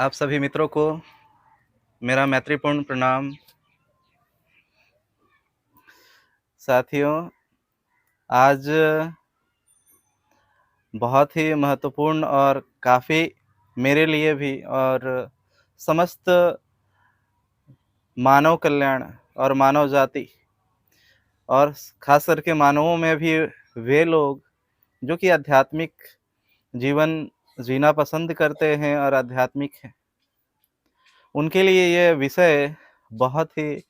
आप सभी मित्रों को मेरा मैत्रीपूर्ण प्रणाम। साथियों, आज बहुत ही महत्वपूर्ण और काफ़ी मेरे लिए भी और समस्त मानव कल्याण और मानव जाति और ख़ास करके मानवों में भी वे लोग जो कि आध्यात्मिक जीवन जीना पसंद करते हैं और आध्यात्मिक हैं, उनके लिए ये विषय बहुत ही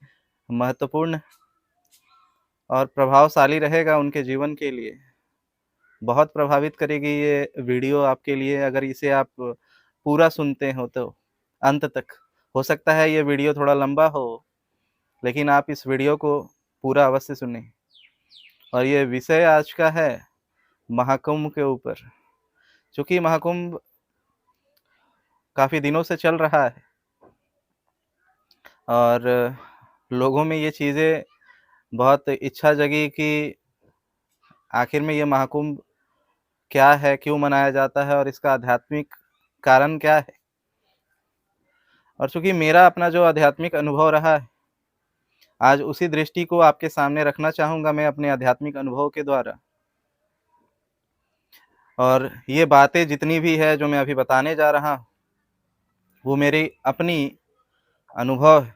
महत्वपूर्ण और प्रभावशाली रहेगा उनके जीवन के लिए। बहुत प्रभावित करेगी ये वीडियो आपके लिए अगर इसे आप पूरा सुनते हो तो अंत तक। हो सकता है ये वीडियो थोड़ा लंबा हो, लेकिन आप इस वीडियो को पूरा अवश्य सुनें। और ये विषय आज का है महाकुंभ के ऊपर। चूँकि महाकुंभ काफ़ी दिनों से चल रहा है और लोगों में ये चीज़ें बहुत इच्छा जगी कि आखिर में ये महाकुंभ क्या है, क्यों मनाया जाता है और इसका आध्यात्मिक कारण क्या है। और चूँकि मेरा अपना जो आध्यात्मिक अनुभव रहा है, आज उसी दृष्टि को आपके सामने रखना चाहूँगा मैं अपने आध्यात्मिक अनुभव के द्वारा। और ये बातें जितनी भी है जो मैं अभी बताने जा रहा हूँ, वो मेरी अपनी अनुभव है।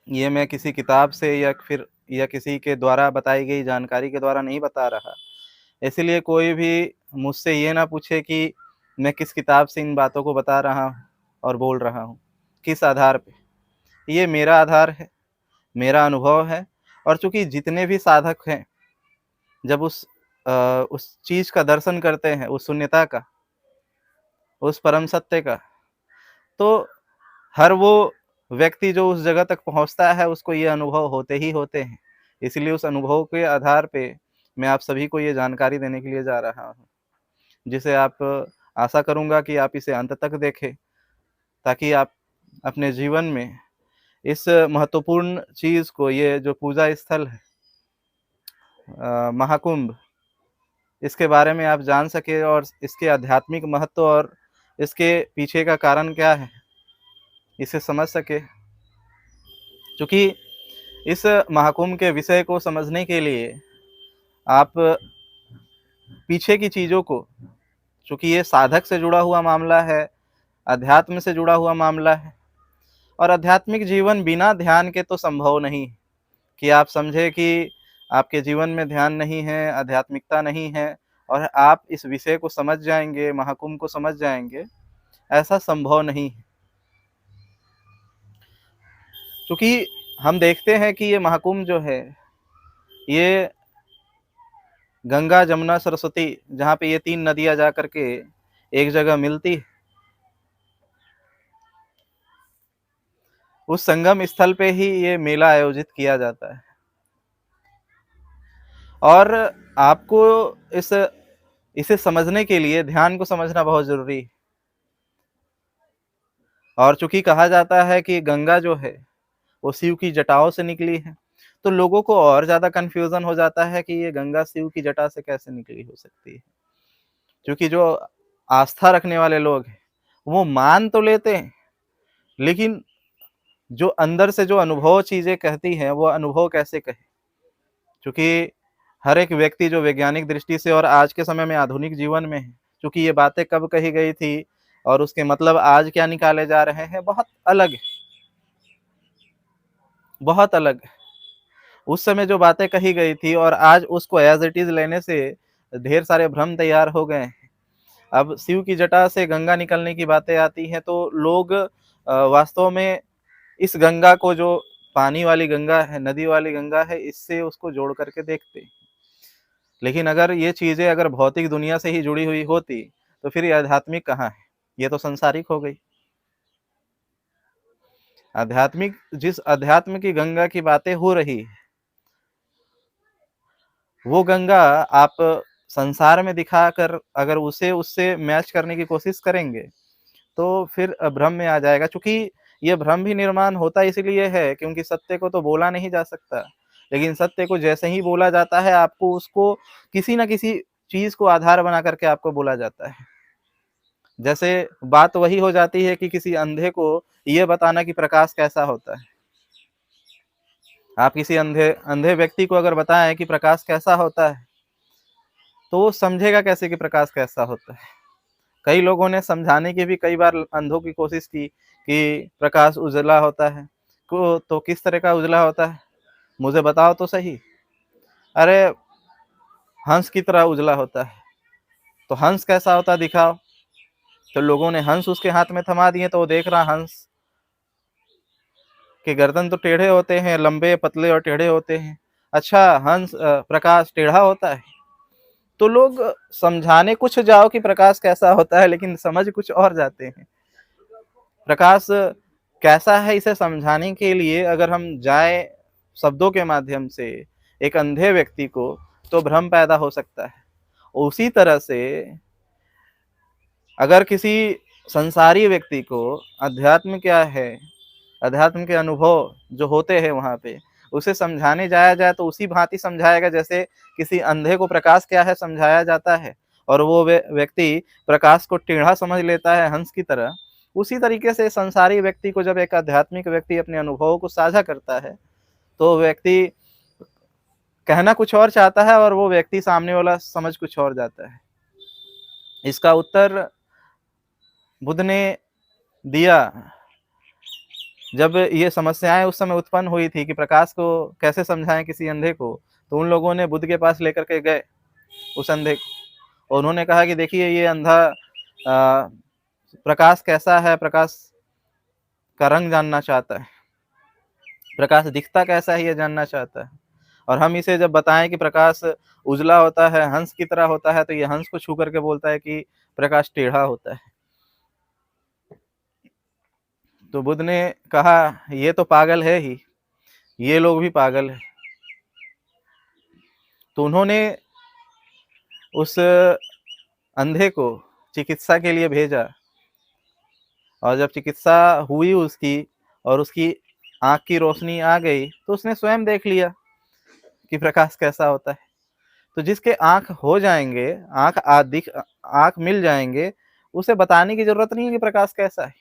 ये मैं किसी किताब से या किसी के द्वारा बताई गई जानकारी के द्वारा नहीं बता रहा। इसीलिए कोई भी मुझसे ये ना पूछे कि मैं किस किताब से इन बातों को बता रहा हूँ और बोल रहा हूँ, किस आधार पे। ये मेरा आधार है, मेरा अनुभव है। और चूँकि जितने भी साधक हैं, जब उस चीज़ का दर्शन करते हैं, उस शून्यता का, उस परम सत्य का, तो हर वो व्यक्ति जो उस जगह तक पहुँचता है, उसको ये अनुभव होते ही होते हैं। इसलिए उस अनुभव के आधार पे मैं आप सभी को ये जानकारी देने के लिए जा रहा हूँ, जिसे आप आशा करूँगा कि आप इसे अंत तक देखें, ताकि आप अपने जीवन में इस महत्वपूर्ण चीज़ को, ये जो पूजा स्थल है महाकुंभ, इसके बारे में आप जान सके और इसके आध्यात्मिक महत्व और इसके पीछे का कारण क्या है, इसे समझ सके। क्योंकि इस महाकुंभ के विषय को समझने के लिए आप पीछे की चीज़ों को, चूँकि ये साधक से जुड़ा हुआ मामला है, अध्यात्म से जुड़ा हुआ मामला है, और आध्यात्मिक जीवन बिना ध्यान के तो संभव नहीं है। कि आप समझे कि आपके जीवन में ध्यान नहीं है, आध्यात्मिकता नहीं है और आप इस विषय को समझ जाएँगे, महाकुंभ को समझ जाएँगे, ऐसा संभव नहीं है। क्योंकि हम देखते हैं कि ये महाकुंभ जो है, ये गंगा, जमुना, सरस्वती, जहाँ पे ये 3 नदियाँ जा कर के एक जगह मिलती है, उस संगम स्थल पे ही ये मेला आयोजित किया जाता है। और आपको इस इसे समझने के लिए ध्यान को समझना बहुत ज़रूरी है। और चूँकि कहा जाता है कि गंगा जो है, वो शिव की जटाओं से निकली है, तो लोगों को और ज़्यादा कन्फ्यूज़न हो जाता है कि ये गंगा शिव की जटा से कैसे निकली हो सकती है। क्योंकि जो आस्था रखने वाले लोग हैं, वो मान तो लेते हैं, लेकिन जो अंदर से जो अनुभव चीज़ें कहती हैं, वो अनुभव कैसे कहें? क्योंकि हर एक व्यक्ति जो वैज्ञानिक दृष्टि से और आज के समय में आधुनिक जीवन में है, क्योंकि ये बातें कब कही गई थी और उसके मतलब आज क्या निकाले जा रहे हैं, बहुत अलग है, बहुत अलग है। उस समय जो बातें कही गई थी और आज उसको एज़ इट इज़ लेने से ढेर सारे भ्रम तैयार हो गए हैं। अब शिव की जटा से गंगा निकलने की बातें आती हैं तो लोग वास्तव में इस गंगा को, जो पानी वाली गंगा है, नदी वाली गंगा है, इससे उसको जोड़ करके देखते हैं। लेकिन अगर ये चीज़ें अगर भौतिक दुनिया से ही जुड़ी हुई होती, तो फिर ये आध्यात्मिक कहाँ है? ये तो सांसारिक हो गई। आध्यात्मिक, जिस अध्यात्म की गंगा की बातें हो रही है, वो गंगा आप संसार में दिखाकर अगर उसे उससे मैच करने की कोशिश करेंगे, तो फिर भ्रम में आ जाएगा। चूँकि ये भ्रम भी निर्माण होता इसीलिए है क्योंकि सत्य को तो बोला नहीं जा सकता। लेकिन सत्य को जैसे ही बोला जाता है, आपको उसको किसी न किसी चीज़ को आधार बना करके आपको बोला जाता है। जैसे बात वही हो जाती है कि किसी अंधे को ये बताना कि प्रकाश कैसा होता है। आप किसी अंधे अंधे व्यक्ति को अगर बताएं कि प्रकाश कैसा होता है, तो वो समझेगा कैसे कि प्रकाश कैसा होता है। कई लोगों ने समझाने की भी कई बार अंधों की कोशिश की कि प्रकाश उजला होता है। को तो किस तरह का उजला होता है, मुझे बताओ तो सही। अरे हंस की तरह उजला होता है। तो हंस कैसा होता है दिखाओ। तो लोगों ने हंस उसके हाथ में थमा दिए, तो वो देख रहा हंस के गर्दन तो टेढ़े होते हैं, लंबे पतले और टेढ़े होते हैं। अच्छा हंस प्रकाश टेढ़ा होता है। तो लोग समझाने कुछ जाओ कि प्रकाश कैसा होता है, लेकिन समझ कुछ और जाते हैं। प्रकाश कैसा है इसे समझाने के लिए अगर हम जाए शब्दों के माध्यम से एक अंधे व्यक्ति को, तो भ्रम पैदा हो सकता है। उसी तरह से अगर किसी संसारी व्यक्ति को अध्यात्म क्या है, अध्यात्म के अनुभव जो होते हैं वहां पे, उसे समझाने जाया जाए तो उसी भांति समझाएगा जैसे किसी अंधे को प्रकाश क्या है समझाया जाता है, और वो व्यक्ति प्रकाश को टेढ़ा समझ लेता है हंस की तरह। उसी तरीके से संसारी व्यक्ति को जब एक आध्यात्मिक व्यक्ति अपने अनुभवों को साझा करता है, तो व्यक्ति कहना कुछ और चाहता है और वो व्यक्ति सामने वाला समझ कुछ और जाता है। इसका उत्तर बुद्ध ने दिया। जब ये समस्याएं उस समय उत्पन्न हुई थी कि प्रकाश को कैसे समझाएं किसी अंधे को, तो उन लोगों ने बुद्ध के पास लेकर के गए उस अंधे को, और उन्होंने कहा कि देखिए ये अंधा प्रकाश कैसा है, प्रकाश का रंग जानना चाहता है, प्रकाश दिखता कैसा है ये जानना चाहता है। और हम इसे जब बताएं कि प्रकाश उजला होता है, हंस की तरह होता है, तो ये हंस को छू करके बोलता है कि प्रकाश टेढ़ा होता है। तो बुद्ध ने कहा ये तो पागल है ही, ये लोग भी पागल है। तो उन्होंने उस अंधे को चिकित्सा के लिए भेजा, और जब चिकित्सा हुई उसकी और उसकी आंख की रोशनी आ गई, तो उसने स्वयं देख लिया कि प्रकाश कैसा होता है। तो जिसके आंख हो जाएंगे, आंख मिल जाएंगे, उसे बताने की जरूरत नहीं है कि प्रकाश कैसा है,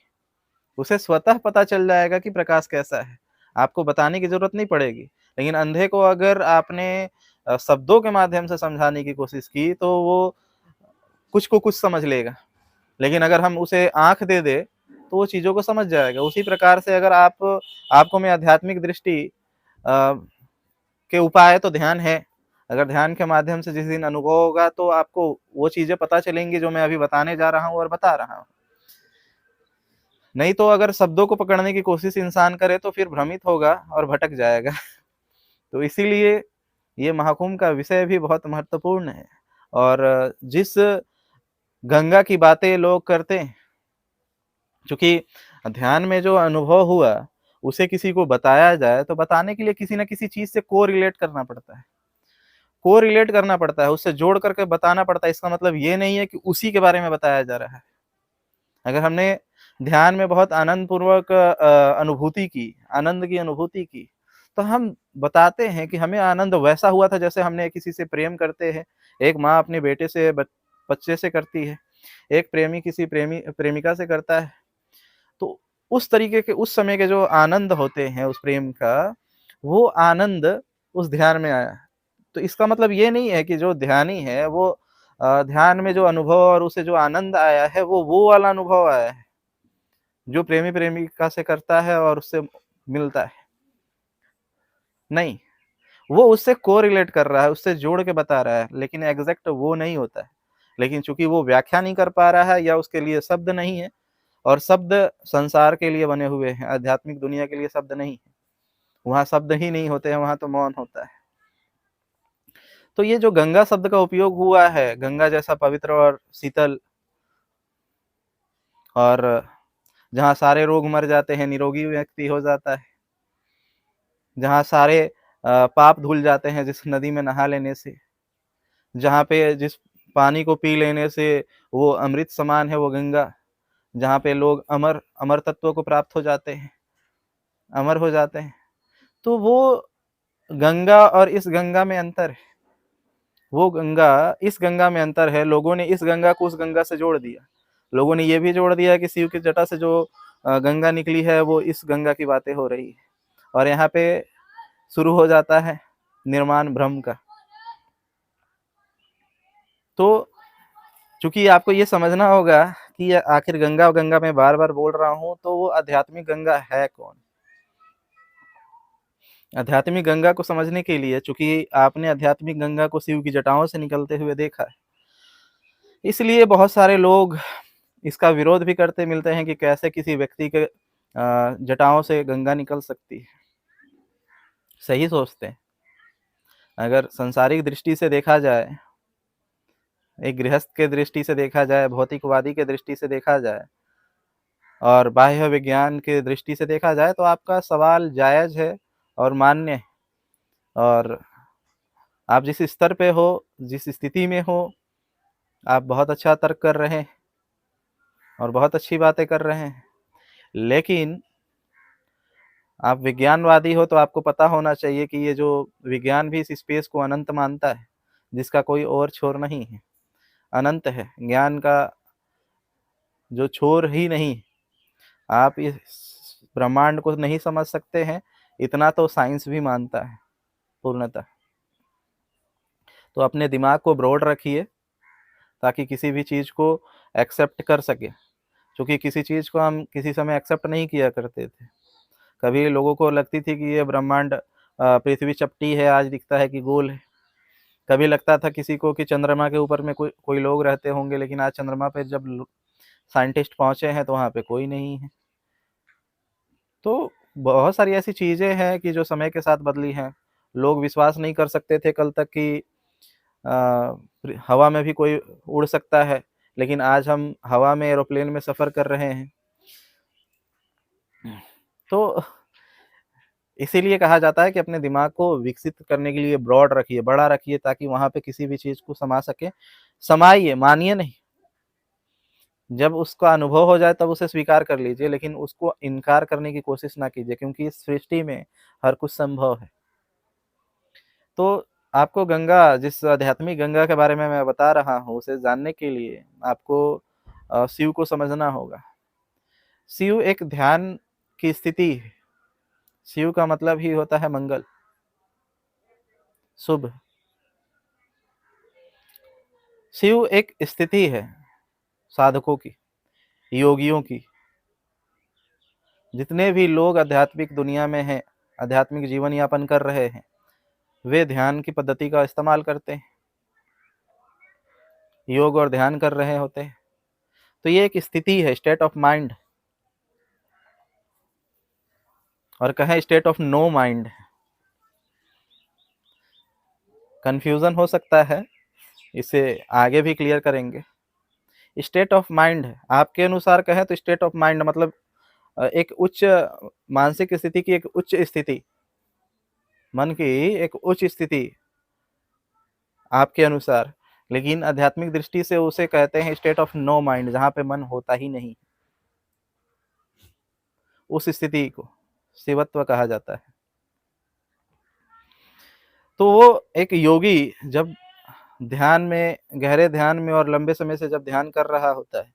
उसे स्वतः पता चल जाएगा कि प्रकाश कैसा है। आपको बताने की जरूरत नहीं पड़ेगी। लेकिन अंधे को अगर आपने शब्दों के माध्यम से समझाने की कोशिश की, तो वो कुछ को कुछ समझ लेगा। लेकिन अगर हम उसे आंख दे दे, तो वो चीजों को समझ जाएगा। उसी प्रकार से अगर आपको में आध्यात्मिक दृष्टि के उपाय तो ध्यान है। अगर ध्यान के माध्यम से जिस दिन अनुभव होगा, तो आपको वो चीजें पता चलेंगी जो मैं अभी बताने जा रहा हूँ और बता रहा हूँ। नहीं तो अगर शब्दों को पकड़ने की कोशिश इंसान करे, तो फिर भ्रमित होगा और भटक जाएगा। तो इसीलिए ये महाकुंभ का विषय भी बहुत महत्वपूर्ण है। और जिस गंगा की बातें लोग करते हैं, क्योंकि ध्यान में जो अनुभव हुआ उसे किसी को बताया जाए, तो बताने के लिए किसी न किसी चीज से को रिलेट करना पड़ता है, को रिलेट करना पड़ता है, उससे जोड़ करके बताना पड़ता है। इसका मतलब ये नहीं है कि उसी के बारे में बताया जा रहा है। अगर हमने ध्यान में बहुत आनंद पूर्वक अनुभूति की, आनंद की अनुभूति की, तो हम बताते हैं कि हमें आनंद वैसा हुआ था जैसे हमने किसी से प्रेम करते हैं। एक माँ अपने बेटे से, बच्चे से करती है, एक प्रेमी किसी प्रेमिका से करता है। तो उस तरीके के उस समय के जो आनंद होते हैं उस प्रेम का, वो आनंद उस ध्यान में आया। तो इसका मतलब ये नहीं है कि जो ध्यानी है वो ध्यान में जो अनुभव और उसे जो आनंद आया है, वो वाला अनुभव आया है जो प्रेमी प्रेमिका से करता है और उससे मिलता है। नहीं, वो उससे कोरिलेट कर रहा है, उससे जोड़ के बता रहा है, लेकिन एग्जैक्ट वो नहीं होता है। लेकिन चूंकि वो व्याख्या नहीं कर पा रहा है या उसके लिए शब्द नहीं है, और शब्द संसार के लिए बने हुए हैं, आध्यात्मिक दुनिया के लिए शब्द नहीं है। वहां शब्द ही नहीं होते हैं, वहां तो मौन होता है। तो ये जो गंगा शब्द का उपयोग हुआ है, गंगा जैसा पवित्र और शीतल, और जहाँ सारे रोग मर जाते हैं, निरोगी व्यक्ति हो जाता है, जहाँ सारे पाप धुल जाते हैं जिस नदी में नहा लेने से, जहाँ पे जिस पानी को पी लेने से वो अमृत समान है वो गंगा, जहाँ पे लोग अमर अमर तत्व को प्राप्त हो जाते हैं, अमर हो जाते हैं। तो वो गंगा और इस गंगा में अंतर है। वो गंगा इस गंगा में अंतर है। लोगों ने इस गंगा को उस गंगा से जोड़ दिया। लोगों ने ये भी जोड़ दिया कि शिव की जटा से जो गंगा निकली है वो इस गंगा की बातें हो रही है, और यहाँ पे शुरू हो जाता है निर्माण भ्रम का। तो चूंकि आपको ये समझना होगा कि ये आखिर गंगा और गंगा मैं बार बार बोल रहा हूँ, तो वो आध्यात्मिक गंगा है कौन। आध्यात्मिक गंगा को समझने के लिए, चूंकि आपने आध्यात्मिक गंगा को शिव की जटाओं से निकलते हुए देखा है, इसलिए बहुत सारे लोग इसका विरोध भी करते मिलते हैं कि कैसे किसी व्यक्ति के जटाओं से गंगा निकल सकती है। सही सोचते हैं। अगर सांसारिक दृष्टि से देखा जाए, एक गृहस्थ के दृष्टि से देखा जाए, भौतिकवादी के दृष्टि से देखा जाए, और बाह्य विज्ञान के दृष्टि से देखा जाए, तो आपका सवाल जायज है और मान्य है। और आप जिस स्तर पे हो, जिस स्थिति में हो, आप बहुत अच्छा तर्क कर रहे हैं और बहुत अच्छी बातें कर रहे हैं, लेकिन आप विज्ञानवादी हो तो आपको पता होना चाहिए कि ये जो विज्ञान भी इस स्पेस को अनंत मानता है, जिसका कोई और छोर नहीं है, अनंत है, ज्ञान का जो छोर ही नहीं। आप इस ब्रह्मांड को नहीं समझ सकते हैं, इतना तो साइंस भी मानता है पूर्णतः। तो अपने दिमाग को ब्रॉड रखिए ताकि किसी भी चीज़ को एक्सेप्ट कर सके, क्योंकि किसी चीज़ को हम किसी समय एक्सेप्ट नहीं किया करते थे। कभी लोगों को लगती थी कि ये ब्रह्मांड पृथ्वी चपटी है, आज दिखता है कि गोल है। कभी लगता था किसी को कि चंद्रमा के ऊपर में कोई कोई लोग रहते होंगे, लेकिन आज चंद्रमा पे जब साइंटिस्ट पहुंचे हैं तो वहाँ पे कोई नहीं है। तो बहुत सारी ऐसी चीज़ें हैं कि जो समय के साथ बदली हैं। लोग विश्वास नहीं कर सकते थे कल तक कि हवा में भी कोई उड़ सकता है, लेकिन आज हम हवा में एरोप्लेन में सफ़र कर रहे हैं। तो इसीलिए कहा जाता है कि अपने दिमाग को विकसित करने के लिए ब्रॉड रखिए, बड़ा रखिए, ताकि वहाँ पे किसी भी चीज़ को समा सके। समाइए, मानिए नहीं। जब उसका अनुभव हो जाए तब उसे स्वीकार कर लीजिए, लेकिन उसको इनकार करने की कोशिश ना कीजिए, क्योंकि इस सृष्टि में हर कुछ संभव है। तो आपको गंगा, जिस आध्यात्मिक गंगा के बारे में मैं बता रहा हूँ, उसे जानने के लिए आपको शिव को समझना होगा। शिव एक ध्यान की स्थिति है। शिव का मतलब ही होता है मंगल, शुभ। शिव एक स्थिति है साधकों की, योगियों की। जितने भी लोग आध्यात्मिक दुनिया में हैं, आध्यात्मिक जीवन यापन कर रहे हैं, वे ध्यान की पद्धति का इस्तेमाल करते हैं, योग और ध्यान कर रहे होते हैं। तो ये एक स्थिति है, स्टेट ऑफ माइंड, और कहें state of no mind. Confusion हो सकता है, इसे आगे भी क्लियर करेंगे। स्टेट ऑफ माइंड आपके अनुसार कहें तो स्टेट ऑफ माइंड मतलब एक उच्च मानसिक स्थिति की एक उच्च स्थिति, मन की एक उच्च स्थिति आपके अनुसार। लेकिन आध्यात्मिक दृष्टि से उसे कहते हैं स्टेट ऑफ नो माइंड, जहाँ पे मन होता ही नहीं। उस स्थिति को शिवत्व कहा जाता है। तो वो एक योगी जब ध्यान में, गहरे ध्यान में और लंबे समय से जब ध्यान कर रहा होता है,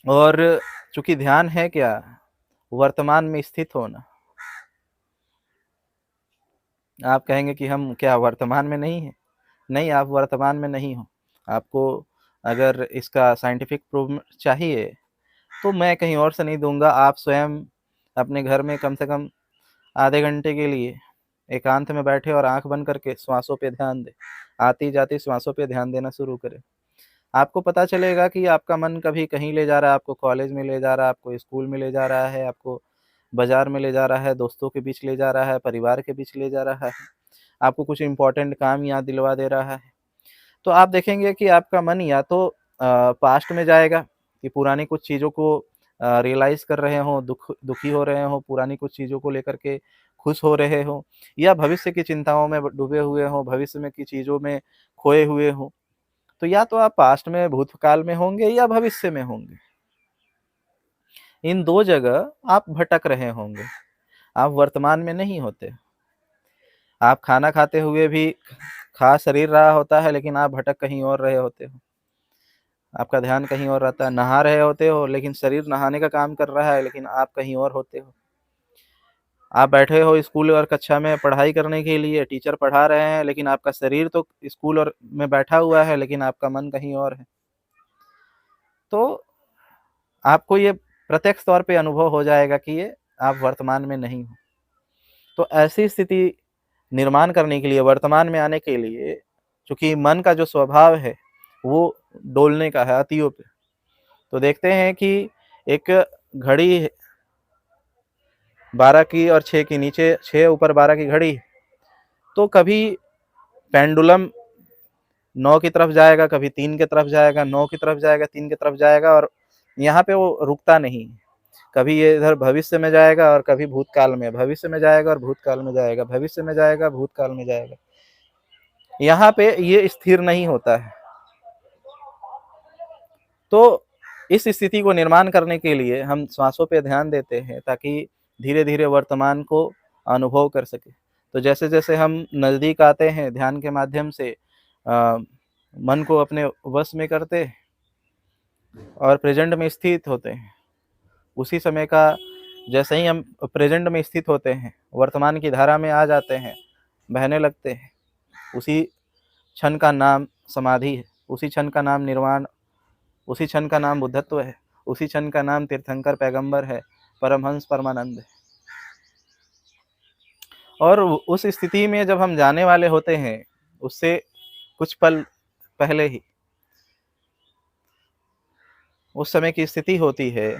और चूंकि ध्यान है क्या, वर्तमान में स्थित होना। आप कहेंगे कि हम क्या वर्तमान में नहीं है? नहीं, आप वर्तमान में नहीं हो। आपको अगर इसका साइंटिफिक प्रूफ चाहिए तो मैं कहीं और से नहीं दूंगा। आप स्वयं अपने घर में कम से कम आधे घंटे के लिए एकांत में बैठे और आंख बंद करके श्वासों पे ध्यान दें। आती जाती श्वासों पे ध्यान देना शुरू करें। आपको पता चलेगा कि आपका मन कभी कहीं ले जा रहा है, आपको कॉलेज में ले जा रहा है, आपको स्कूल में ले जा रहा है, आपको बाजार में ले जा रहा है, दोस्तों के बीच ले जा रहा है, परिवार के बीच ले जा रहा है, आपको कुछ इंपॉर्टेंट काम याद दिलवा दे रहा है। तो आप देखेंगे कि आपका मन या तो पास्ट में जाएगा कि पुरानी कुछ चीज़ों को रियलाइज़ कर रहे हों, दुखी हो रहे हों, पुरानी कुछ चीज़ों को लेकर के खुश हो रहे हों, या भविष्य की चिंताओं में डूबे हुए हों, भविष्य में की चीज़ों में खोए हुए हों। तो या तो आप पास्ट में, भूतकाल में होंगे या भविष्य में होंगे। इन 2 जगह आप भटक रहे होंगे, आप वर्तमान में नहीं होते। आप खाना खाते हुए भी खा शरीर रहा होता है, लेकिन आप भटक कहीं और रहे होते हो। आपका ध्यान कहीं और रहता है। नहा रहे होते हो लेकिन शरीर नहाने का काम कर रहा है, लेकिन आप कहीं और होते हो। आप बैठे हो स्कूल और कक्षा में पढ़ाई करने के लिए, टीचर पढ़ा रहे हैं, लेकिन आपका शरीर तो स्कूल और में बैठा हुआ है, लेकिन आपका मन कहीं और है। तो आपको ये प्रत्यक्ष तौर पे अनुभव हो जाएगा कि ये आप वर्तमान में नहीं हो। तो ऐसी स्थिति निर्माण करने के लिए, वर्तमान में आने के लिए, चूंकि मन का जो स्वभाव है वो डोलने का है अतियों पे। तो देखते हैं कि एक घड़ी 12 की और 6 की, नीचे 6 ऊपर 12 की घड़ी, तो कभी पेंडुलम 9 की तरफ जाएगा, कभी 3 की तरफ जाएगा, 9 की तरफ जाएगा, 3 की तरफ जाएगा, और यहाँ पे वो रुकता नहीं। कभी ये इधर भविष्य में जाएगा और कभी भूतकाल में, भविष्य में जाएगा और भूतकाल में जाएगा, भविष्य में जाएगा, भूतकाल में जाएगा। यहाँ पे ये स्थिर नहीं होता है। तो इस स्थिति को निर्माण करने के लिए हम श्वासों पे ध्यान देते हैं, ताकि धीरे धीरे वर्तमान को अनुभव कर सके। तो जैसे जैसे हम नज़दीक आते हैं ध्यान के माध्यम से, मन को अपने वश में करते और प्रेजेंट में स्थित होते हैं, उसी समय का जैसे ही हम प्रेजेंट में स्थित होते हैं, वर्तमान की धारा में आ जाते हैं, बहने लगते हैं, उसी क्षण का नाम समाधि है, उसी क्षण का नाम निर्वाण, उसी क्षण का नाम बुद्धत्व है, उसी क्षण का नाम तीर्थंकर पैगंबर है, परमहंस परमानंद है। और उस स्थिति में जब हम जाने वाले होते हैं, उससे कुछ पल पहले ही उस समय की स्थिति होती है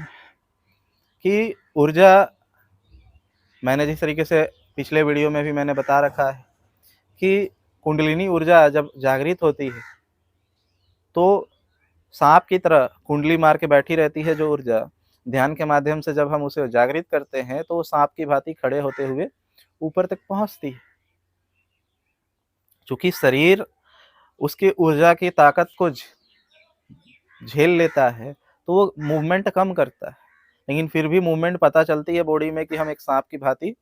कि ऊर्जा, मैंने जिस तरीके से पिछले वीडियो में भी मैंने बता रखा है कि कुंडलिनी ऊर्जा जब जागृत होती है तो सांप की तरह कुंडली मार के बैठी रहती है। जो ऊर्जा ध्यान के माध्यम से जब हम उसे जागृत करते हैं तो वो सांप की भांति खड़े होते हुए ऊपर तक पहुंचती है। चूंकि शरीर उसकी ऊर्जा की ताकत को झेल लेता है तो वो मूवमेंट कम करता है, लेकिन फिर भी मूवमेंट पता चलती है बॉडी में कि हम एक सांप की भांति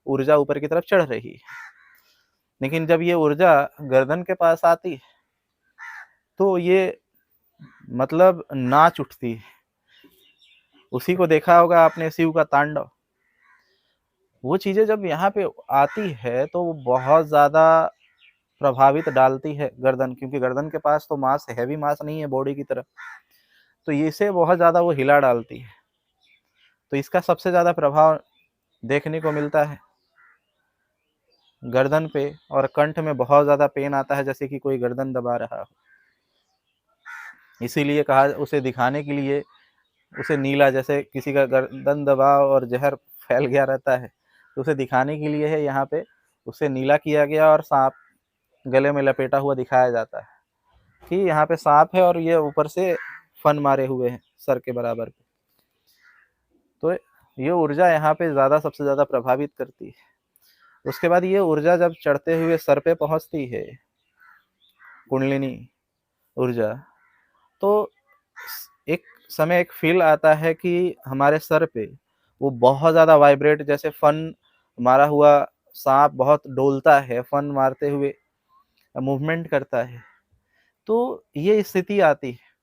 ऊर्जा ऊपर की तरफ चढ़ रही है। लेकिन जब ये ऊर्जा गर्दन के पास आती है तो ये मतलब नाच उठती है। उसी को देखा होगा आपने, शिव का तांडव। वो चीजें जब यहाँ पे आती है तो वो बहुत ज्यादा प्रभावित डालती है गर्दन, क्योंकि गर्दन के पास तो मांस, हैवी मांस नहीं है बॉडी की तरह, तो इसे बहुत ज्यादा वो हिला डालती है। तो इसका सबसे ज्यादा प्रभाव देखने को मिलता है गर्दन पे, और कंठ में बहुत ज्यादा पेन आता है, जैसे कि कोई गर्दन दबा रहा हो। इसीलिए कहा, उसे दिखाने के लिए उसे नीला, जैसे किसी का गर्दन दबाव और जहर फैल गया रहता है तो उसे दिखाने के लिए है यहाँ पे उसे नीला किया गया और सांप गले में लपेटा हुआ दिखाया जाता है कि यहाँ पे सांप है और ये ऊपर से फन मारे हुए हैं सर के बराबर पे। तो ये ऊर्जा यहाँ पे ज्यादा, सबसे ज्यादा प्रभावित करती है। उसके बाद ये ऊर्जा जब चढ़ते हुए सर पे पहुंचती है, कुंडलिनी ऊर्जा, तो एक समय एक फील आता है कि हमारे सर पे वो बहुत ज्यादा वाइब्रेट, जैसे फन मारा हुआ सांप बहुत डोलता है, फन मारते हुए मूवमेंट करता है। तो ये स्थिति आती है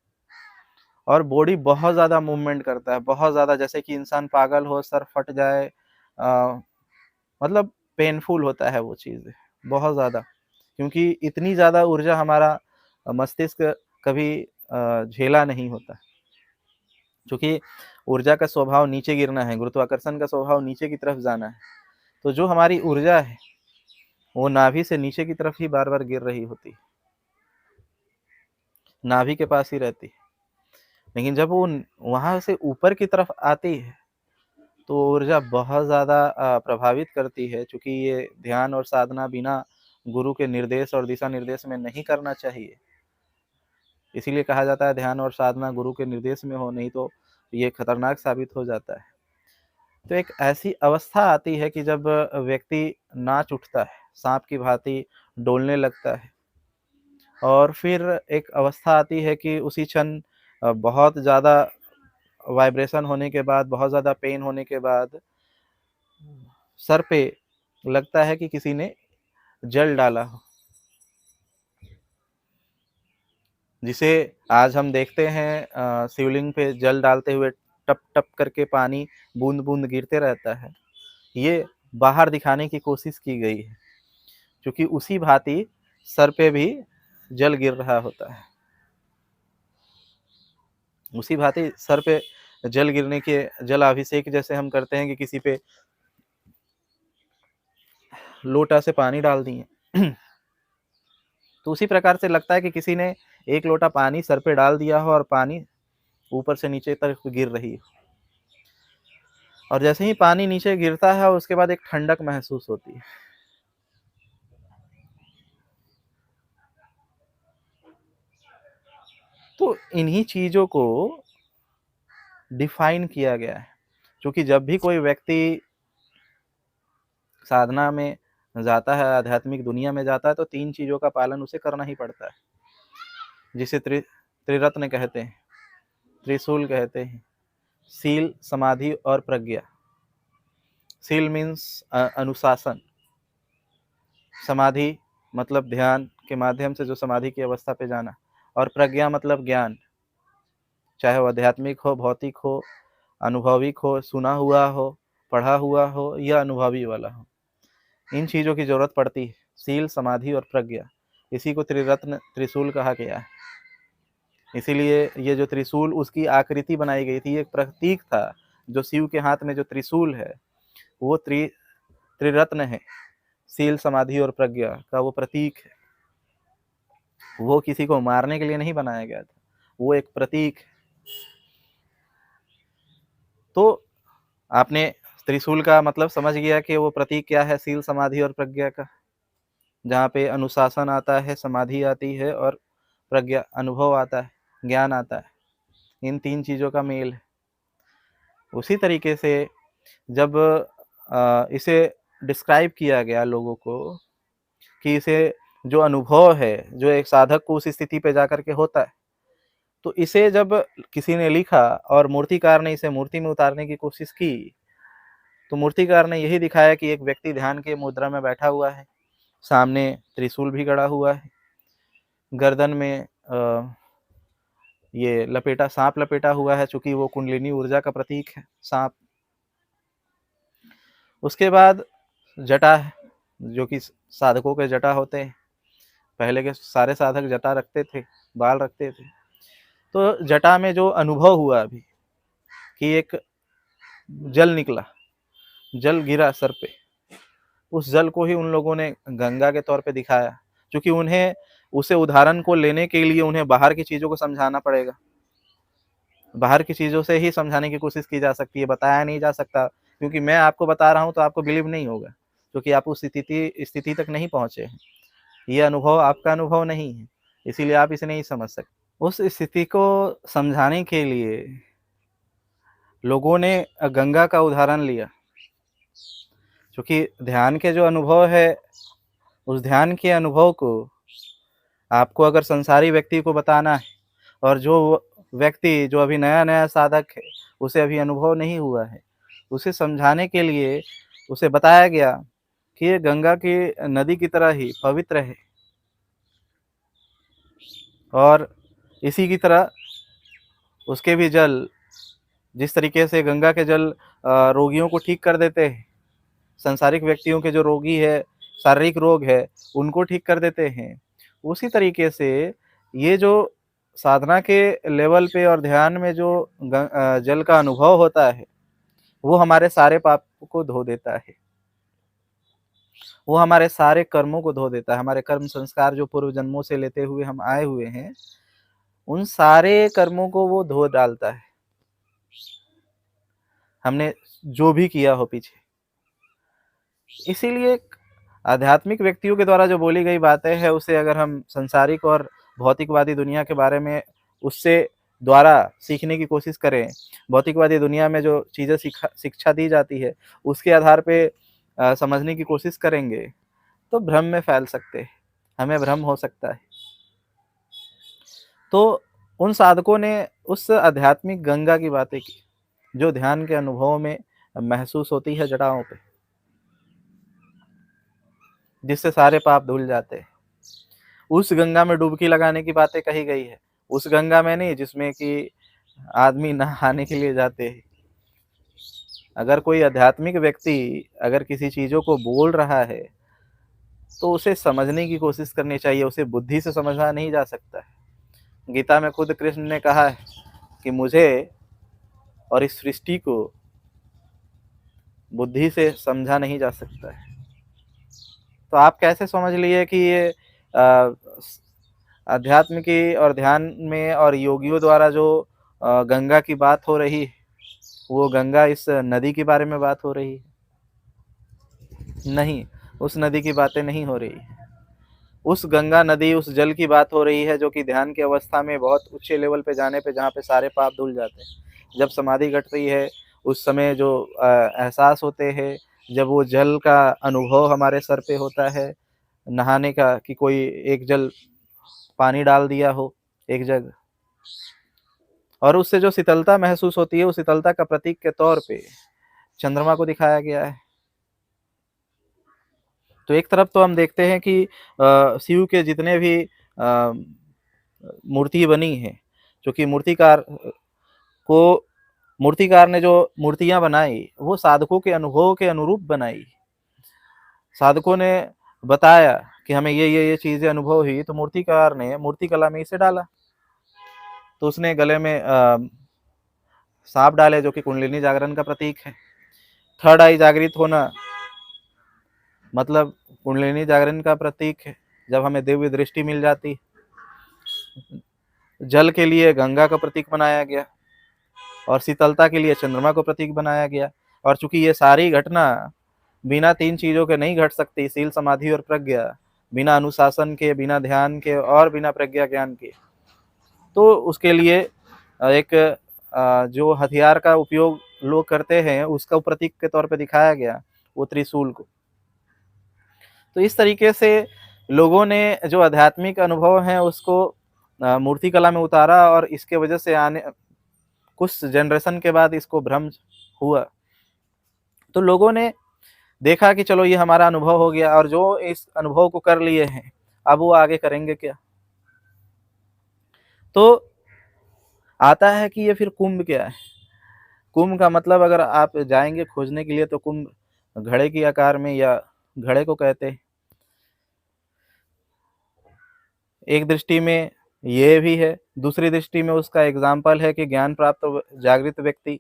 और बॉडी बहुत ज्यादा मूवमेंट करता है, बहुत ज्यादा, जैसे कि इंसान पागल हो, सर फट जाए, मतलब पेनफुल होता है वो चीज बहुत ज्यादा, क्योंकि इतनी ज्यादा ऊर्जा हमारा मस्तिष्क कभी झेला नहीं होता। क्योंकि ऊर्जा का स्वभाव नीचे गिरना है, गुरुत्वाकर्षण का स्वभाव नीचे की तरफ जाना है। तो जो हमारी ऊर्जा है वो नाभि से नीचे की तरफ ही बार बार गिर रही होती है, नाभि के पास ही रहती है। लेकिन जब वो वहां से ऊपर की तरफ आती है तो ऊर्जा बहुत ज्यादा प्रभावित करती है। चूंकि ये ध्यान और साधना बिना गुरु के निर्देश और दिशा निर्देश में नहीं करना चाहिए, इसीलिए कहा जाता है ध्यान और साधना गुरु के निर्देश में हो, नहीं तो ये खतरनाक साबित हो जाता है। तो एक ऐसी अवस्था आती है कि जब व्यक्ति नाच उठता है, सांप की भांति डोलने लगता है, और फिर एक अवस्था आती है कि उसी क्षण बहुत ज़्यादा वाइब्रेशन होने के बाद, बहुत ज़्यादा पेन होने के बाद सर पे लगता है कि किसी ने जल डाला हो। जिसे आज हम देखते हैं शिवलिंग पे जल डालते हुए टप टप करके पानी बूंद बूंद गिरते रहता है। ये बाहर दिखाने की कोशिश की गई है, क्योंकि उसी भांति सर पे भी जल गिर रहा होता है। उसी भांति सर पे जल गिरने के जलाभिषेक जैसे हम करते हैं कि किसी पे लोटा से पानी डाल दिए तो उसी प्रकार से लगता है कि किसी ने एक लोटा पानी सर पे डाल दिया हो और पानी ऊपर से नीचे तक गिर रही हो, और जैसे ही पानी नीचे गिरता है उसके बाद एक ठंडक महसूस होती है। तो इन्हीं चीजों को डिफाइन किया गया है, क्योंकि जब भी कोई व्यक्ति साधना में जाता है, आध्यात्मिक दुनिया में जाता है, तो 3 चीजों का पालन उसे करना ही पड़ता है, जिसे त्रिरत्न कहते हैं, त्रिशूल कहते हैं, सील, समाधि और प्रज्ञा। सील मीन्स अनुशासन, समाधि मतलब ध्यान के माध्यम से जो समाधि की अवस्था पे जाना, और प्रज्ञा मतलब ज्ञान, चाहे वो आध्यात्मिक हो, भौतिक हो, अनुभविक हो, सुना हुआ हो, पढ़ा हुआ हो या अनुभवी वाला हो। इन चीजों की जरूरत पड़ती है, सील, समाधि और प्रज्ञा। इसी को त्रिरत्न त्रिशूल कहा गया है। इसीलिए ये जो त्रिशूल उसकी आकृति बनाई गई थी, एक प्रतीक था। जो शिव के हाथ में जो त्रिशूल है वो त्रिरत्न है, सील, समाधि और प्रज्ञा का वो प्रतीक है। वो किसी को मारने के लिए नहीं बनाया गया था, वो एक प्रतीक है। तो आपने त्रिशूल का मतलब समझ गया कि वो प्रतीक क्या है, सील, समाधि और प्रज्ञा का, जहाँ पे अनुशासन आता है, समाधि आती है और प्रज्ञा अनुभव आता है, ज्ञान आता है। इन 3 चीजों का मेल है। उसी तरीके से जब इसे डिस्क्राइब किया गया लोगों को कि इसे जो अनुभव है, जो एक साधक को उस स्थिति पे जाकर के होता है, तो इसे जब किसी ने लिखा और मूर्तिकार ने इसे मूर्ति में उतारने की कोशिश की, तो मूर्तिकार ने यही दिखाया कि एक व्यक्ति ध्यान के मुद्रा में बैठा हुआ है, सामने त्रिशूल भी गड़ा हुआ है, गर्दन में ये सांप लपेटा हुआ है, चूंकि वो कुंडलिनी ऊर्जा का प्रतीक है सांप। उसके बाद जटा है, जो कि साधकों के जटा होते हैं। पहले के सारे साधक जटा रखते थे, बाल रखते थे। तो जटा में जो अनुभव हुआ अभी कि एक जल निकला, जल गिरा सर पे, उस जल को ही उन लोगों ने गंगा के तौर पे दिखाया, क्योंकि उन्हें उसे उदाहरण को लेने के लिए उन्हें बाहर की चीजों को समझाना पड़ेगा। बाहर की चीजों से ही समझाने की कोशिश की जा सकती है, बताया नहीं जा सकता, क्योंकि मैं आपको बता रहा हूं तो आपको बिलीव नहीं होगा, क्योंकि आप उस स्थिति तक नहीं पहुंचे हैं। ये अनुभव आपका अनुभव नहीं है, इसीलिए आप इसे नहीं समझ सकते। उस स्थिति को समझाने के लिए लोगों ने गंगा का उदाहरण लिया, क्योंकि ध्यान के जो अनुभव है, उस ध्यान के अनुभव को आपको अगर संसारी व्यक्ति को बताना है, और जो व्यक्ति जो अभी नया नया साधक है, उसे अभी अनुभव नहीं हुआ है, उसे समझाने के लिए उसे बताया गया कि ये गंगा की नदी की तरह ही पवित्र है, और इसी की तरह उसके भी जल, जिस तरीके से गंगा के जल रोगियों को ठीक कर देते हैं, संसारिक व्यक्तियों के जो रोगी है, शारीरिक रोग है, उनको ठीक कर देते हैं, उसी तरीके से ये जो साधना के लेवल पे और ध्यान में जो जल का अनुभव होता है, वो हमारे सारे पाप को धो देता है, वो हमारे सारे कर्मों को धो देता है। हमारे कर्म संस्कार जो पूर्व जन्मों से लेते हुए हम आए हुए हैं, उन सारे कर्मों को वो धो डालता है, हमने जो भी किया हो पीछे। इसीलिए आध्यात्मिक व्यक्तियों के द्वारा जो बोली गई बातें हैं, उसे अगर हम संसारिक और भौतिकवादी दुनिया के बारे में उससे द्वारा सीखने की कोशिश करें, भौतिकवादी दुनिया में जो चीज़ें शिक्षा दी जाती है उसके आधार पे समझने की कोशिश करेंगे, तो भ्रम में फैल सकते हैं, हमें भ्रम हो सकता है। तो उन साधकों ने उस आध्यात्मिक गंगा की बातें की, जो ध्यान के अनुभव में महसूस होती है जटाओं पे, जिससे सारे पाप धुल जाते हैं। उस गंगा में डुबकी लगाने की बातें कही गई है, उस गंगा में नहीं जिसमें कि आदमी नहाने के लिए जाते हैं। अगर कोई आध्यात्मिक व्यक्ति अगर किसी चीज़ों को बोल रहा है, तो उसे समझने की कोशिश करनी चाहिए, उसे बुद्धि से समझा नहीं जा सकता है। गीता में खुद कृष्ण ने कहा है कि मुझे और इस सृष्टि को बुद्धि से समझा नहीं जा सकता है। तो आप कैसे समझ लिए कि ये अध्यात्म की और ध्यान में और योगियों द्वारा जो गंगा की बात हो रही है, वो गंगा इस नदी के बारे में बात हो रही है? नहीं, उस नदी की बातें नहीं हो रही। उस गंगा नदी, उस जल की बात हो रही है जो कि ध्यान की अवस्था में बहुत ऊंचे लेवल पे जाने पे, जहाँ पे सारे पाप धुल जाते हैं। जब समाधि घटती है उस समय जो एहसास होते हैं, जब वो जल का अनुभव हमारे सर पे होता है, नहाने का, कि कोई एक जल पानी डाल दिया हो एक जग, और उससे जो शीतलता महसूस होती है, उस शीतलता का प्रतीक के तौर पे चंद्रमा को दिखाया गया है। तो एक तरफ तो हम देखते हैं कि शिव के जितने भी मूर्ति बनी है, जो कि को मूर्तिकार ने जो मूर्तियां बनाई वो साधकों के अनुभव के अनुरूप बनाई। साधकों ने बताया कि हमें ये चीजें अनुभव हुई, तो मूर्तिकार ने मूर्तिकला में इसे डाला। तो उसने गले में सांप डाले जो कि कुंडलिनी जागरण का प्रतीक है। थर्ड आई जागृत होना मतलब कुंडलिनी जागरण का प्रतीक है। जब हमें दिव्य दृष्टि मिल जाती, जल के लिए गंगा का प्रतीक बनाया गया और शीतलता के लिए चंद्रमा को प्रतीक बनाया गया। और चूंकि ये सारी घटना बिना तीन चीजों के नहीं घट सकती, शील समाधि और प्रज्ञा, बिना अनुशासन के, बिना ध्यान के और बिना प्रज्ञा ज्ञान के, तो उसके लिए एक जो हथियार का उपयोग लोग करते हैं उसका प्रतीक के तौर पे दिखाया गया, वो त्रिशूल को। तो इस तरीके से लोगों ने जो आध्यात्मिक अनुभव है उसको मूर्तिकला में उतारा, और इसके वजह से आने कुछ जनरेशन के बाद इसको भ्रम हुआ। तो लोगों ने देखा कि चलो ये हमारा अनुभव हो गया, और जो इस अनुभव को कर लिए हैं अब वो आगे करेंगे क्या। तो आता है कि ये फिर कुंभ क्या है। कुंभ का मतलब अगर आप जाएंगे खोजने के लिए तो कुंभ घड़े की आकार में, या घड़े को कहते हैं। एक दृष्टि में ये भी है, दूसरी दृष्टि में उसका एग्जाम्पल है कि ज्ञान प्राप्त जागृत व्यक्ति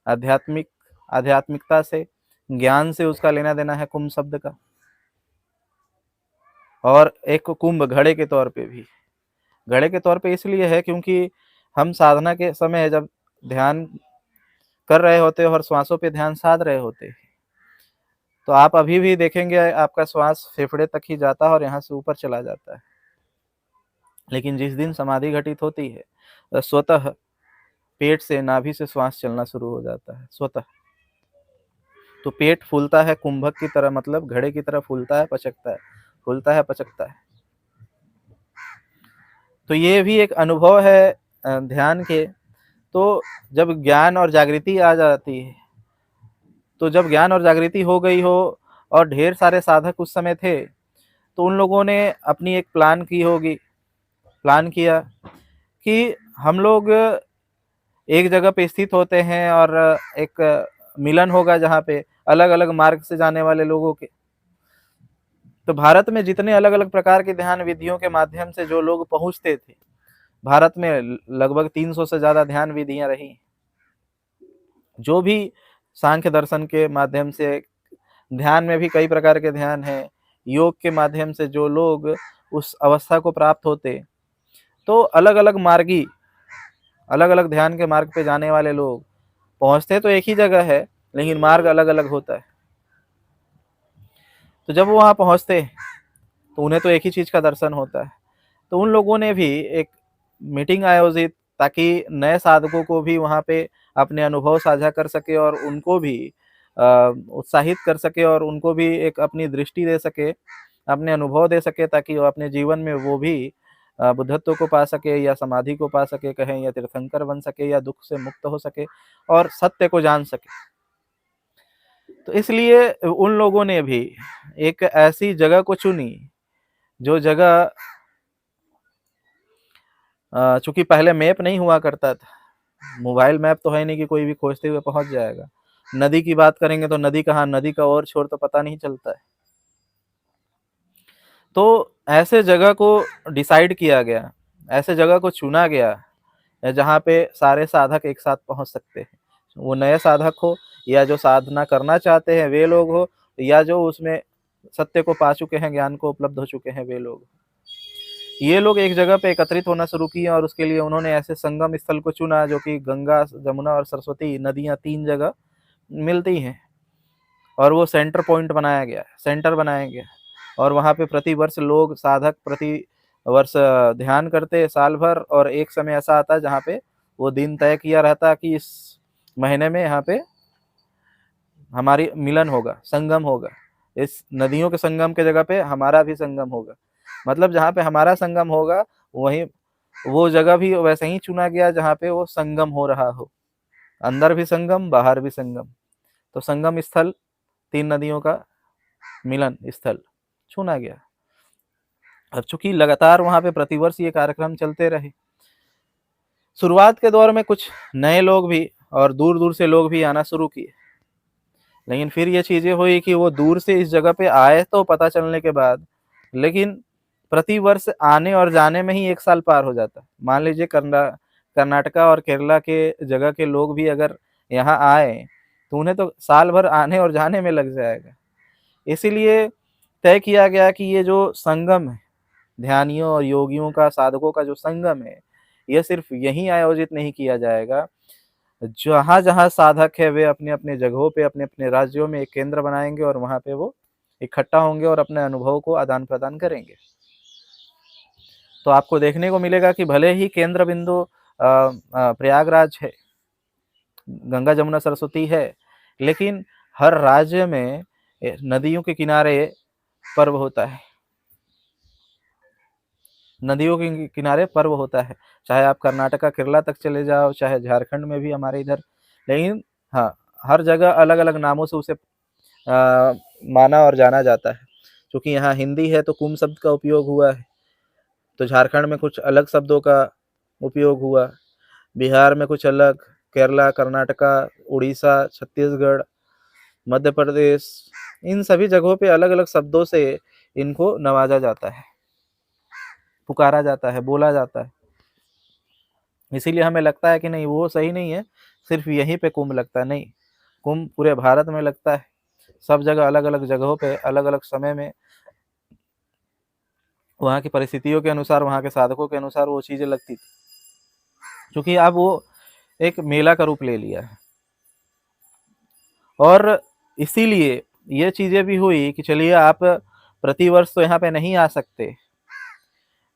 आध्यात्मिकता से, ज्ञान से उसका लेना देना है कुंभ शब्द का। और एक कुंभ घड़े के तौर पे भी, घड़े के तौर पे इसलिए है क्योंकि हम साधना के समय जब ध्यान कर रहे होते हैं और श्वासों पे ध्यान साध रहे होते हैं, तो आप अभी भी देखेंगे आपका श्वास फेफड़े तक ही जाता है और यहाँ से ऊपर चला जाता है। लेकिन जिस दिन समाधि घटित होती है, स्वतः पेट से, नाभि से श्वास चलना शुरू हो जाता है स्वतः। तो पेट फूलता है कुंभक की तरह, मतलब घड़े की तरह फूलता है पचकता है, फूलता है पचकता है। तो ये भी एक अनुभव है ध्यान के। तो जब ज्ञान और जागृति आ जाती है, तो जब ज्ञान और जागृति हो गई हो और ढेर सारे साधक उस समय थे, तो उन लोगों ने अपनी एक प्लान किया कि हम लोग एक जगह पे स्थित होते हैं और एक मिलन होगा जहाँ पे अलग अलग मार्ग से जाने वाले लोगों के। तो भारत में जितने अलग अलग प्रकार के ध्यान विधियों के माध्यम से जो लोग पहुंचते थे, भारत में लगभग 300 से ज्यादा ध्यान विधियां रही, जो भी सांख्य दर्शन के माध्यम से, ध्यान में भी कई प्रकार के ध्यान है, योग के माध्यम से जो लोग उस अवस्था को प्राप्त होते, तो अलग अलग मार्गी, अलग अलग ध्यान के मार्ग पे जाने वाले लोग पहुंचते तो एक ही जगह है, लेकिन मार्ग अलग अलग होता है। तो जब वो वहां पहुंचते तो उन्हें तो एक ही चीज का दर्शन होता है। तो उन लोगों ने भी एक मीटिंग आयोजित, ताकि नए साधकों को भी वहां पे अपने अनुभव साझा कर सके और उनको भी उत्साहित कर सके और उनको भी एक अपनी दृष्टि दे सके, अपने अनुभव दे सके, ताकि वो अपने जीवन में वो भी बुद्धत्व को पा सके या समाधि को पा सके कहें, या तीर्थंकर बन सके या दुख से मुक्त हो सके और सत्य को जान सके। तो इसलिए उन लोगों ने भी एक ऐसी जगह को चुनी जो जगह चूँकि पहले मैप नहीं हुआ करता था, मोबाइल मैप तो है नहीं कि कोई भी खोजते हुए पहुँच जाएगा। नदी की बात करेंगे तो नदी कहाँ, नदी का और छोर तो पता नहीं चलता है। तो ऐसे जगह को डिसाइड किया गया, ऐसे जगह को चुना गया जहाँ पे सारे साधक एक साथ पहुँच सकते हैं। वो नए साधक हो या जो साधना करना चाहते हैं वे लोग हो, या जो उसमें सत्य को पा चुके हैं, ज्ञान को उपलब्ध हो चुके हैं वे लोग। ये लोग एक जगह पे एकत्रित होना शुरू किए और उसके लिए उन्होंने ऐसे संगम स्थल को चुना जो कि गंगा, जमुना और सरस्वती नदियाँ 3 जगह मिलती हैं, और वो सेंटर पॉइंट बनाया गया, सेंटर बनाया गया। और वहाँ पे प्रति वर्ष लोग, साधक प्रति वर्ष ध्यान करते साल भर, और एक समय ऐसा आता है जहाँ पे वो दिन तय किया रहता कि इस महीने में यहाँ पे हमारी मिलन होगा, संगम होगा। इस नदियों के संगम के जगह पे हमारा भी संगम होगा। मतलब जहाँ पे हमारा संगम होगा वहीं वो जगह भी वैसे ही चुना गया जहाँ पे वो संगम हो रहा हो, अंदर भी संगम, बाहर भी संगम। तो संगम स्थल, 3 नदियों का मिलन स्थल चुना गया। अब चूंकि लगातार वहाँ पे प्रतिवर्ष ये कार्यक्रम चलते रहे, शुरुआत के दौर में कुछ नए लोग भी और दूर दूर से लोग भी आना शुरू किए, लेकिन फिर ये चीज़ें हुई कि वो दूर से इस जगह पे आए तो पता चलने के बाद, लेकिन प्रति वर्ष आने और जाने में ही 1 साल पार हो जाता। मान लीजिए कर्नाटका और केरला के जगह के लोग भी अगर यहाँ आए तो उन्हें तो साल भर आने और जाने में लग जाएगा। इसीलिए तय किया गया कि ये जो संगम है, ध्यानियों और योगियों का, साधकों का जो संगम है, ये सिर्फ यहीं आयोजित नहीं किया जाएगा। जहाँ-जहाँ साधक है वे अपने-अपने जगहों पे, अपने-अपने राज्यों में एक केंद्र बनाएँगे और वहाँ पे वो इकट्ठा होंगे और अपने अनुभव को आदान-प्रदान करेंगे। तो आपको देखने को मिलेगा कि भले ही केंद्र बिंदु प्रयागराज है, गंगा, जमुना, सरस्वती है, लेकिन हर राज्य में नदियों के किनारे पर्व होता है। नदियों के किनारे पर्व होता है, चाहे आप कर्नाटका, केरला तक चले जाओ, चाहे झारखंड में भी हमारे इधर। लेकिन हाँ, हर जगह अलग-अलग नामों से उसे माना और जाना जाता है। चूँकि यहाँ हिंदी है तो कुंभ शब्द का उपयोग हुआ है, तो झारखंड में कुछ अलग शब्दों का उपयोग हुआ, बिहार में कुछ अलग, केरला, कर्नाटका, उड़ीसा, छत्तीसगढ़, मध्य प्रदेश, इन सभी जगहों पे अलग-अलग शब्दों से इनको नवाजा जाता है, पुकारा जाता है, बोला जाता है। इसीलिए हमें लगता है कि नहीं, वो सही नहीं है, सिर्फ यहीं पे कुंभ लगता है, नहीं, कुंभ पूरे भारत में लगता है। सब जगह अलग-अलग जगहों पे, अलग-अलग समय में, वहाँ की परिस्थितियों के अनुसार, वहाँ के साधकों के अनुसार वो चीज़ें लगती थी। क्योंकि अब वो एक मेला का रूप ले लिया है। और इसीलिए ये चीज़ें भी हुई कि चलिए आप प्रतिवर्ष तो यहाँ पे नहीं आ सकते,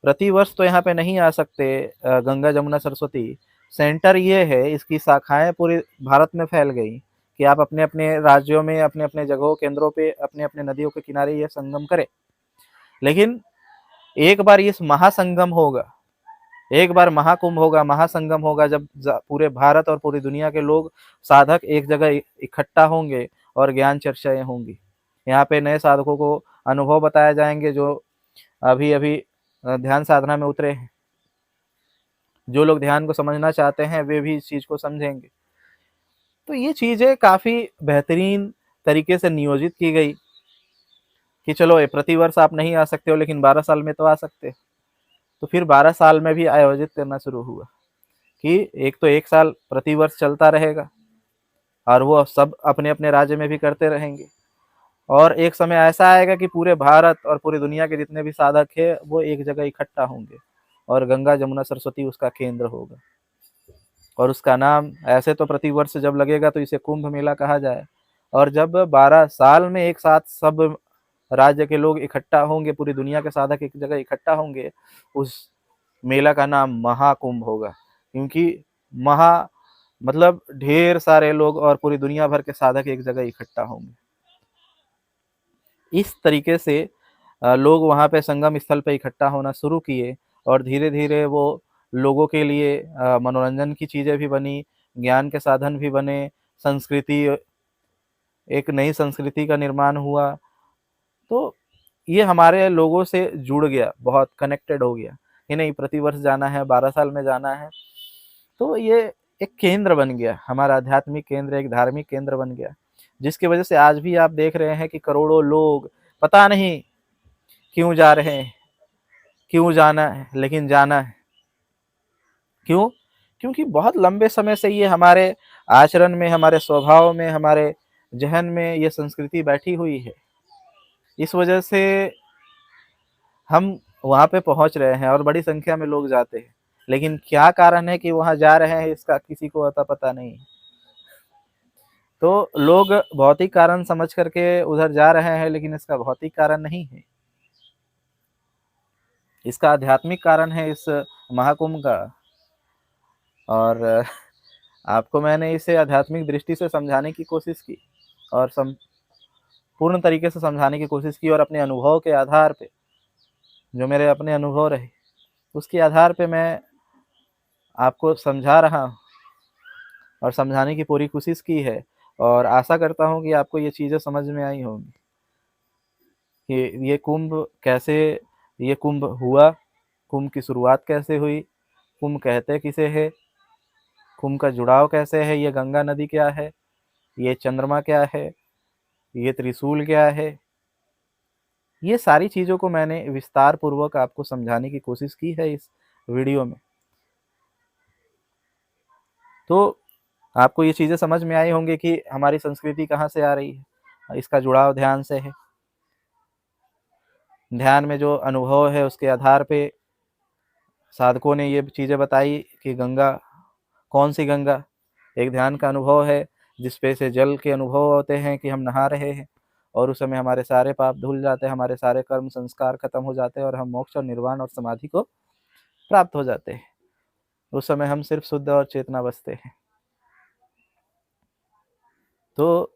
प्रतिवर्ष तो यहाँ पे नहीं आ सकते गंगा, जमुना, सरस्वती। सेंटर ये है, इसकी शाखाएँ पूरे भारत में फैल गई कि आप अपने-अपने राज्यों में, अपने-अपने जगहों, केंद्रों पे, अपने-अपने नदियों के किनारे ये संगम करें। लेकिन एक बार ये महासंगम होगा, एक बार महाकुंभ होगा, महासंगम होगा, जब पूरे भारत और पूरी दुनिया के लोग, साधक एक जगह इकट्ठा होंगे और ज्ञान चर्चाएँ होंगी। यहाँ पे नए साधकों को अनुभव बताए जाएँगे जो अभी-अभी ध्यान साधना में उतरे हैं। जो लोग ध्यान को समझना चाहते हैं वे भी इस चीज़ को समझेंगे। तो ये चीज़ें काफ़ी बेहतरीन तरीके से नियोजित की गई कि चलो ये प्रतिवर्ष आप नहीं आ सकते हो, लेकिन 12 साल में तो आ सकते हो। तो फिर 12 साल में भी आयोजित करना शुरू हुआ कि एक तो 1 साल प्रतिवर्ष चलता रहेगा और वो सब अपने-अपने राज्य में भी करते रहेंगे। और एक समय ऐसा आएगा कि पूरे भारत और पूरी दुनिया के जितने भी साधक हैं वो एक जगह इकट्ठा होंगे और गंगा, जमुना, सरस्वती उसका केंद्र होगा। और उसका नाम ऐसे तो प्रतिवर्ष जब लगेगा तो इसे कुंभ मेला कहा जाए, और जब 12 साल में एक साथ सब राज्य के लोग इकट्ठा होंगे, पूरी दुनिया के साधक एक जगह इकट्ठा होंगे, उस मेला का नाम महाकुंभ होगा। क्योंकि महा मतलब ढेर सारे लोग और पूरी दुनिया भर के साधक एक जगह इकट्ठा होंगे। इस तरीके से लोग वहाँ पे संगम स्थल पे इकट्ठा होना शुरू किए और धीरे-धीरे वो लोगों के लिए मनोरंजन की चीज़ें भी बनी, ज्ञान के साधन भी बने, संस्कृति, एक नई संस्कृति का निर्माण हुआ। तो ये हमारे लोगों से जुड़ गया, बहुत कनेक्टेड हो गया। कि नहीं प्रतिवर्ष जाना है, 12 साल में जाना है। तो ये एक केंद्र बन गया, हमारा आध्यात्मिक केंद्र, एक धार्मिक केंद्र बन गया, जिसकी वजह से आज भी आप देख रहे हैं कि करोड़ों लोग पता नहीं क्यों जा रहे हैं, क्यों जाना है, लेकिन जाना है। क्यों? क्योंकि बहुत लंबे समय से ये हमारे आचरण में, हमारे स्वभाव में, हमारे ज़हन में ये संस्कृति बैठी हुई है। इस वजह से हम वहाँ पे पहुँच रहे हैं और बड़ी संख्या में लोग जाते हैं। लेकिन क्या कारण है कि वहाँ जा रहे हैं, इसका किसी को अता पता नहीं है। तो लोग भौतिक कारण समझ करके उधर जा रहे हैं, लेकिन इसका भौतिक कारण नहीं है। इसका आध्यात्मिक कारण है इस महाकुंभ का। और आपको मैंने इसे आध्यात्मिक दृष्टि से समझाने की कोशिश की और पूर्ण तरीके से समझाने की कोशिश की, और अपने अनुभव के आधार पे, जो मेरे अपने अनुभव रहे, उसके आधार पे मैं आपको समझा रहा हूँ और समझाने की पूरी कोशिश की है। और आशा करता हूँ कि आपको ये चीज़ें समझ में आई होंगी कि ये कुंभ कैसे, ये कुंभ हुआ, कुंभ की शुरुआत कैसे हुई, कुंभ कहते किसे है, कुंभ का जुड़ाव कैसे है, ये गंगा नदी क्या है, ये चंद्रमा क्या है, ये त्रिशूल क्या है। ये सारी चीज़ों को मैंने विस्तार पूर्वक आपको समझाने की कोशिश की है इस वीडियो में। तो आपको ये चीज़ें समझ में आई होंगी कि हमारी संस्कृति कहाँ से आ रही है, इसका जुड़ाव ध्यान से है। ध्यान में जो अनुभव है उसके आधार पे साधकों ने ये चीज़ें बताई कि गंगा, कौन सी गंगा, एक ध्यान का अनुभव है जिस पे से जल के अनुभव होते हैं कि हम नहा रहे हैं, और उस समय हमारे सारे पाप धुल जाते हैं, हमारे सारे कर्म संस्कार खत्म हो जाते हैं और हम मोक्ष और निर्वाण और समाधि को प्राप्त हो जाते हैं। उस समय हम सिर्फ शुद्ध और चेतना बसते हैं। तो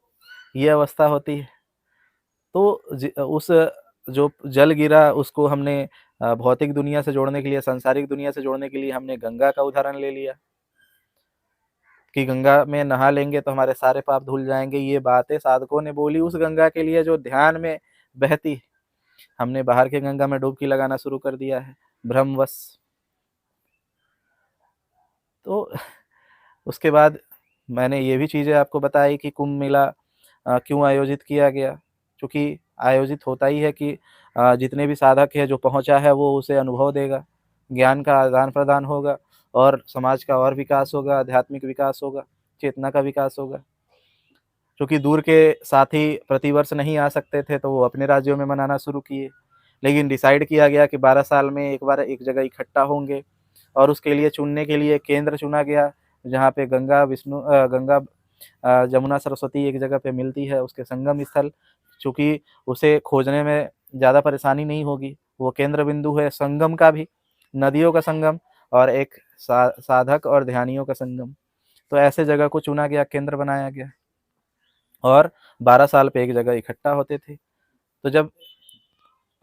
ये अवस्था होती है। तो उस जो जल गिरा उसको हमने भौतिक दुनिया से जोड़ने के लिए, सांसारिक दुनिया से जोड़ने के लिए हमने गंगा का उदाहरण ले लिया कि गंगा में नहा लेंगे तो हमारे सारे पाप धुल जाएंगे। ये बातें साधकों ने बोली उस गंगा के लिए जो ध्यान में बहती है। हमने बाहर के गंगा में डुबकी लगाना शुरू कर दिया है भ्रमवश। तो उसके बाद मैंने ये भी चीज़ें आपको बताई कि कुंभ मेला क्यों आयोजित किया गया, क्योंकि आयोजित होता ही है कि जितने भी साधक है जो पहुंचा है वो उसे अनुभव देगा, ज्ञान का आदान प्रदान होगा और समाज का और विकास होगा, आध्यात्मिक विकास होगा, चेतना का विकास होगा। क्योंकि दूर के साथी प्रतिवर्ष नहीं आ सकते थे तो वो अपने राज्यों में मनाना शुरू किए, लेकिन डिसाइड किया गया कि 12 साल में एक बार एक जगह इकट्ठा होंगे, और उसके लिए चुनने के लिए केंद्र चुना गया जहाँ पे गंगा जमुना सरस्वती एक जगह पे मिलती है, उसके संगम स्थल, चूँकि उसे खोजने में ज़्यादा परेशानी नहीं होगी। वो केंद्र बिंदु है संगम का भी, नदियों का संगम और एक साधक और ध्यानियों का संगम। तो ऐसे जगह को चुना गया, केंद्र बनाया गया और 12 साल पे एक जगह इकट्ठा होते थे। तो जब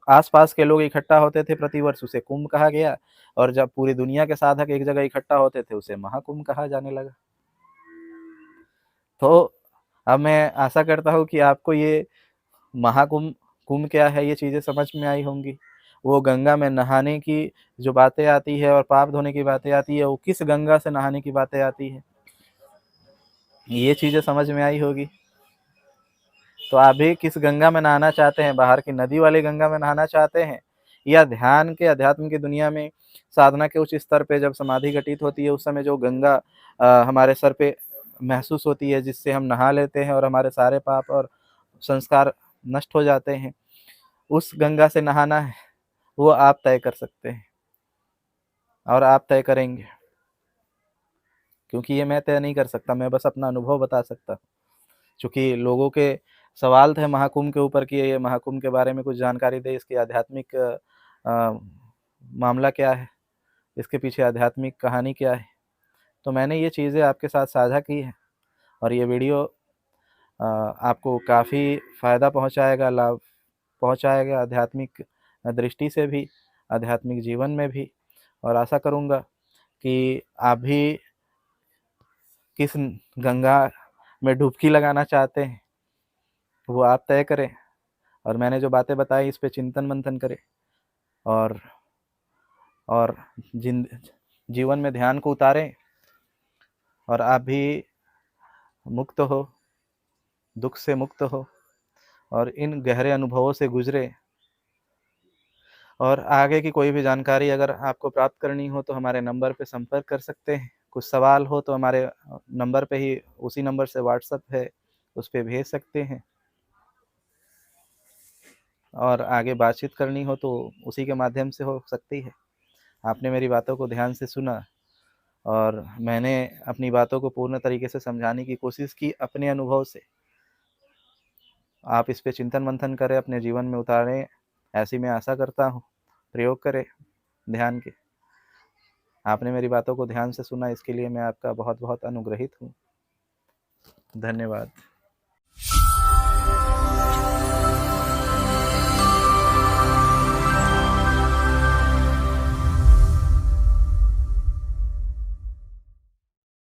आस-पास के लोग इकट्ठा होते थे प्रतिवर्ष, उसे कुंभ कहा गया, और जब पूरी दुनिया के साधक एक जगह इकट्ठा होते थे उसे महाकुंभ कहा जाने लगा। तो अब मैं आशा करता हूँ कि आपको ये महाकुंभ, कुंभ क्या है, ये चीज़ें समझ में आई होंगी। वो गंगा में नहाने की जो बातें आती है और पाप धोने की बातें आती है, वो किस गंगा से नहाने की बातें आती है, ये चीज़ें समझ में आई होगी। तो आप भी किस गंगा में नहाना चाहते हैं, बाहर की नदी वाली गंगा में नहाना चाहते हैं, या ध्यान के अध्यात्म की दुनिया में साधना के उच्च स्तर पे जब समाधि घटित होती है उस समय जो गंगा हमारे सर पे महसूस होती है, जिससे हम नहा लेते हैं और हमारे सारे पाप और संस्कार नष्ट हो जाते हैं, उस गंगा से नहाना है, वो आप तय कर सकते हैं और आप तय करेंगे, क्योंकि ये मैं तय नहीं कर सकता, मैं बस अपना अनुभव बता सकता हूँ। चूँकि लोगों के सवाल थे महाकुंभ के ऊपर कि ये महाकुंभ के बारे में कुछ जानकारी दें, इसकी आध्यात्मिक मामला क्या है, इसके पीछे आध्यात्मिक कहानी क्या है। तो मैंने ये चीज़ें आपके साथ साझा की हैं और ये वीडियो आपको काफ़ी फ़ायदा पहुँचाएगा, लाभ पहुँचाएगा, आध्यात्मिक दृष्टि से भी, आध्यात्मिक जीवन में भी। और आशा करूँगा कि आप भी किस गंगा में डुबकी लगाना चाहते हैं, वो आप तय करें, और मैंने जो बातें बताई इस पे चिंतन मंथन करें और और जीवन में ध्यान को उतारें और आप भी मुक्त हो, दुख से मुक्त हो और इन गहरे अनुभवों से गुजरे। और आगे की कोई भी जानकारी अगर आपको प्राप्त करनी हो तो हमारे नंबर पे संपर्क कर सकते हैं। कुछ सवाल हो तो हमारे नंबर पे ही, उसी नंबर से व्हाट्सएप है, उस पे भेज सकते हैं। और आगे बातचीत करनी हो तो उसी के माध्यम से हो सकती है। आपने मेरी बातों को ध्यान से सुना और मैंने अपनी बातों को पूर्ण तरीके से समझाने की कोशिश की अपने अनुभव से। आप इस पे चिंतन मंथन करें, अपने जीवन में उतारें, ऐसी मैं आशा करता हूँ। प्रयोग करें ध्यान के। आपने मेरी बातों को ध्यान से सुना, इसके लिए मैं आपका बहुत बहुत अनुग्रहित हूँ। धन्यवाद।